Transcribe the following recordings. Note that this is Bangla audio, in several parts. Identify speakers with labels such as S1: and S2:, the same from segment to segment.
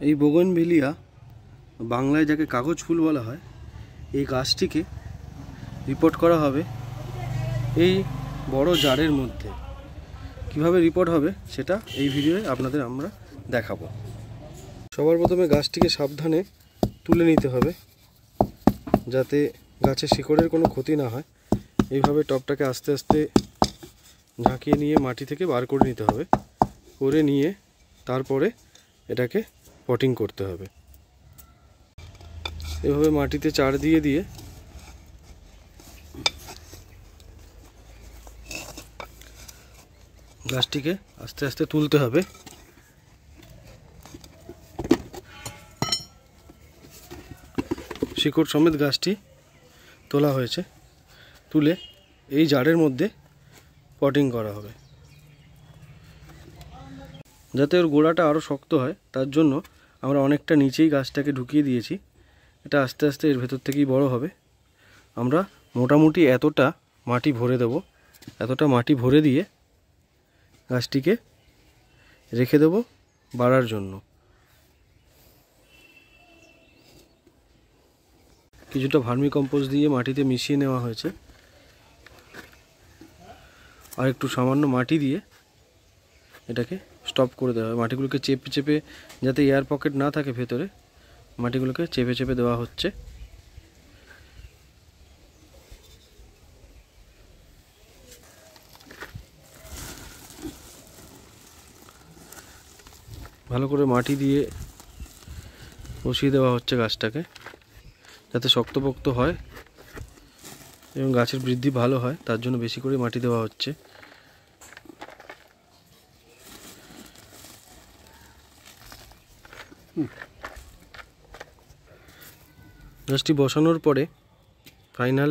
S1: এই বোগনভেলিয়া বাংলায় যাকে কাগজ ফুল বলা হয়, এই গাছটিকে রিপোর্ট করা হবে এই বড় জারের মধ্যে। কিভাবে রিপোর্ট হবে সেটা এই ভিডিওয়ে আপনাদের আমরা দেখাবো। সবার প্রথমে গাছটিকে সাবধানে তুলে নিতে হবে যাতে গাছের শিকড়ের কোনো ক্ষতি না হয়। এইভাবে টবটাকে আস্তে আস্তে ঝাঁকিয়ে নিয়ে মাটি থেকে বার করে নিতে হবে। করে নিয়ে তারপরে এটাকে পটিং করতে হবে। এভাবে মাটিতে চার দিয়ে দিয়ে গাছটিকে আস্তে আস্তে তুলতে হবে। শিকড় সমেত গাছটি তোলা হয়েছে। তুলে এই জারের মধ্যে পটিং করা হবে। যাতে ওর গোড়াটা আরও শক্ত হয় তার জন্য আমরা অনেকটা নিচেই গাছটাকে ঢুকিয়ে দিয়েছি। এটা আস্তে আস্তে এর ভেতর থেকেই বড় হবে। আমরা মোটামুটি এতটা মাটি ভরে দেব। এতটা মাটি ভরে দিয়ে গাছটিকে রেখে দেব বাড়ার জন্য। কিছুটা ভার্মি কম্পোস্ট দিয়ে মাটিতে মিশিয়ে নেওয়া হয়েছে। আর একটু সামান্য মাটি দিয়ে এটাকে স্টপ করে দেওয়া হয়। মাটিগুলোকে চেপে চেপে, যাতে এয়ার পকেট না থাকে ভেতরে, মাটিগুলোকে চেপে চেপে দেওয়া হচ্ছে। ভালো করে মাটি দিয়ে বসিয়ে দেওয়া হচ্ছে গাছটাকে, যাতে শক্তপোক্ত হয় এবং গাছের বৃদ্ধি ভালো হয়, তার জন্য বেশি করে মাটি দেওয়া হচ্ছে। গাছটি বসানোর পরে ফাইনাল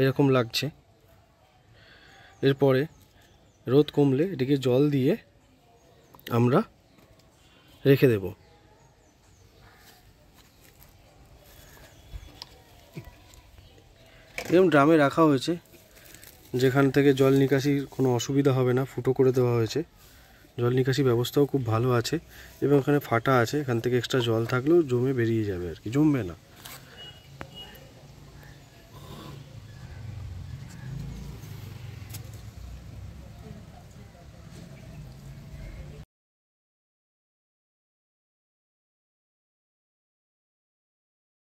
S1: এরকম লাগছে। এরপরে রোদ কমলে এটিকে জল দিয়ে আমরা রেখে দেব। এরকম ড্রামে রাখা হয়েছে, যেখান থেকে জল নিকাশির কোনো অসুবিধা হবে না। ফুটো করে দেওয়া হয়েছে। জল নিকাশি ব্যবস্থাও খুব ভালো আছে এবং এখানে ফাটা আছে। এখান থেকে এক্সট্রা জল থাকলেও জমে বেরিয়ে যাবে, আর কি জমবে না।